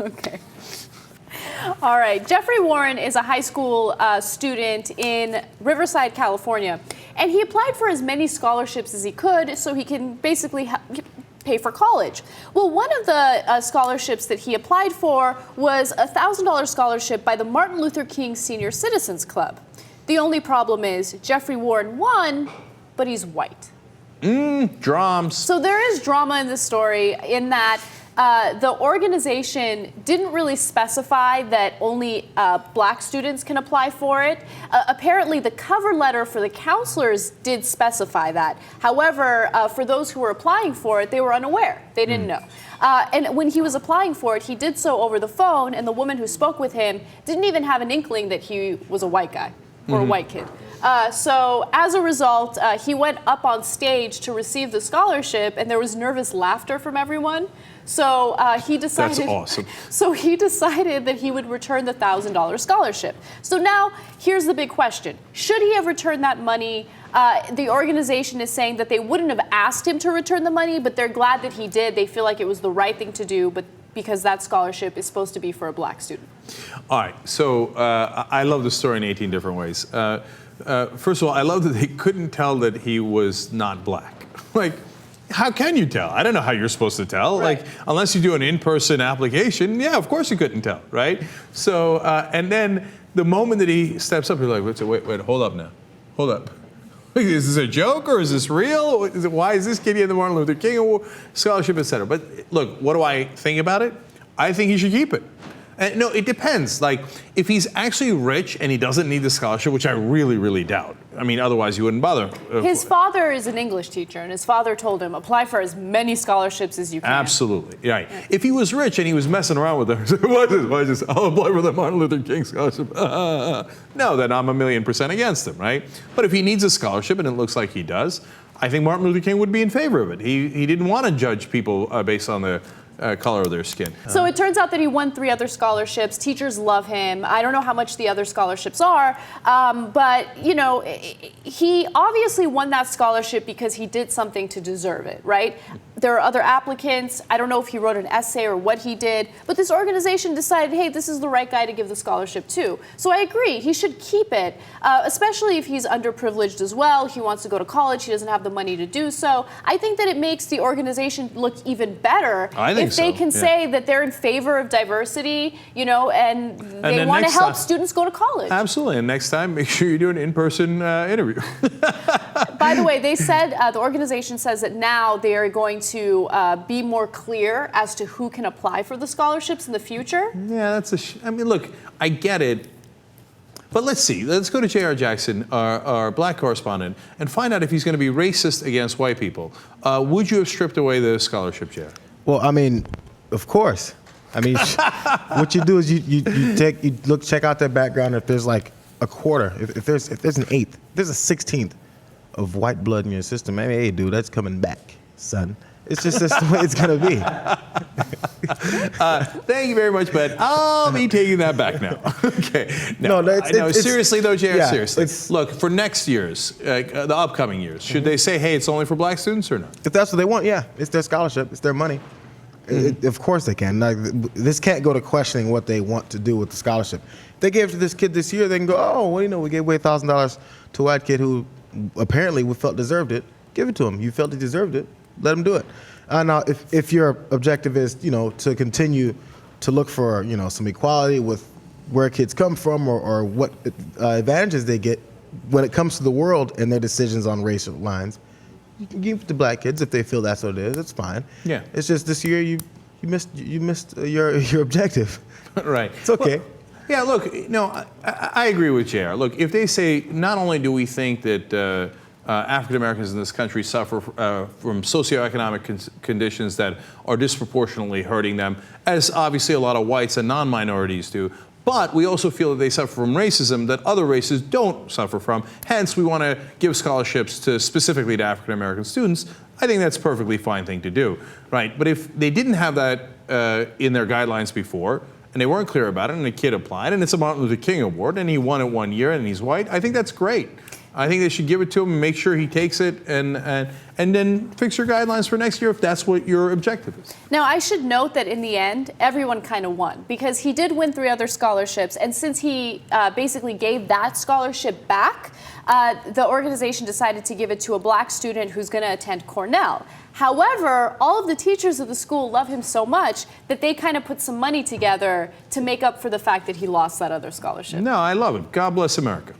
Okay. All right. Jeffrey Warren is a high school student in Riverside, California, and he applied for as many scholarships as he could so he can basically pay for college. Well, one of the scholarships that he applied for was a $1,000 scholarship by the Martin Luther King Senior Citizens Club. The only problem is Jeffrey Warren won, but he's white. Drums. So there is drama in this story in that the organization didn't really specify that only black students can apply for it. Apparently, the cover letter for the counselors did specify that. However, for those who were applying for it, they were unaware. They didn't know. And when he was applying for it, he did so over the phone, and the woman who spoke with him didn't even have an inkling that he was a white guy or a white kid. So as a result, he went up on stage to receive the scholarship, and there was nervous laughter from everyone. So he decided. That's awesome. So he decided that he would return the $1,000 scholarship. So now here's the big question: should he have returned that money? The organization is saying that they wouldn't have asked him to return the money, but they're glad that he did. They feel like it was the right thing to do, but because that scholarship is supposed to be for a black student. All right. So I love the story in 18 different ways. First of all, I love that they couldn't tell that he was not black. Like, how can you tell? I don't know how you're supposed to tell. Right. Like, unless you do an in-person application, yeah, of course you couldn't tell, right? So, and then the moment that he steps up, you're like, wait, hold up now. Hold up. Is this a joke or is this real? Why is this kid getting the Martin Luther King scholarship, et cetera? But look, what do I think about it? I think he should keep it. No, it depends. Like, if he's actually rich and he doesn't need the scholarship, which I really, really doubt. I mean, otherwise you wouldn't bother. His father is an English teacher, and his father told him, apply for as many scholarships as you can. Absolutely, right. Yeah. If he was rich and he was messing around with them, why is this? I'll apply for the Martin Luther King scholarship. No, then I'm 1,000,000% against him, right? But if he needs a scholarship, and it looks like he does, I think Martin Luther King would be in favor of it. He didn't want to judge people based on the color of their skin. So it turns out that he won 3 other scholarships. Teachers love him. I don't know how much the other scholarships are, but you know, he obviously won that scholarship because he did something to deserve it, right? There are other applicants. I don't know if he wrote an essay or what he did, but this organization decided, hey, this is the right guy to give the scholarship to. So I agree, he should keep it, especially if he's underprivileged as well. He wants to go to college. He doesn't have the money to do so. I think that it makes the organization look even better if they can say that they're in favor of diversity, you know, and they want to help students go to college. Absolutely. And next time, make sure you do an in-person interview. By the way, they said, the organization says that now they are going to be more clear as to who can apply for the scholarships in the future. Yeah, that's I mean, look, I get it. But let's see. Let's go to J.R. Jackson, our black correspondent, and find out if he's going to be racist against white people. Would you have stripped away the scholarship, J.R.? Well, I mean, of course. I mean, what you do is you check out their background. If there's like a quarter, if there's an eighth, if there's a 16th of white blood in your system, maybe, hey, dude, that's coming back, son. It's just that's the way it's gonna be. Thank you very much, but I'll be taking that back now. Okay. No, seriously though, JR, seriously. Look, for next year's, the upcoming years, should they say, hey, it's only for black students or not? If that's what they want, yeah. It's their scholarship. It's their money. Of course they can. Like, this can't go to questioning what they want to do with the scholarship. If they gave it to this kid this year, they can go, oh, well, you know, we gave away $1,000 to a white kid who apparently we felt deserved it. Give it to him. You felt he deserved it. Let him do it. Now, if your objective is, you know, to continue to look for, you know, some equality with where kids come from or what advantages they get when it comes to the world and their decisions on racial lines, you can give it to black kids if they feel that's what it is. It's fine. Yeah. It's just this year you missed your objective. Right. It's okay. Well, yeah. Look, no, I agree with JR. Look, if they say not only do we think that African Americans in this country suffer from socioeconomic conditions that are disproportionately hurting them, as obviously a lot of whites and non-minorities do, but we also feel that they suffer from racism that other races don't suffer from. Hence, we want to give scholarships specifically to African American students. I think that's a perfectly fine thing to do, right? But if they didn't have that in their guidelines before, and they weren't clear about it, and a kid applied, and it's a Martin Luther King Award, and he won it one year, and he's white, I think that's great. I think they should give it to him and make sure he takes it, and then fix your guidelines for next year if that's what your objective is. Now, I should note that in the end, everyone kind of won because he did win 3 other scholarships. And since he basically gave that scholarship back, the organization decided to give it to a black student who's going to attend Cornell. However, all of the teachers of the school love him so much that they kind of put some money together to make up for the fact that he lost that other scholarship. No, I love it. God bless America.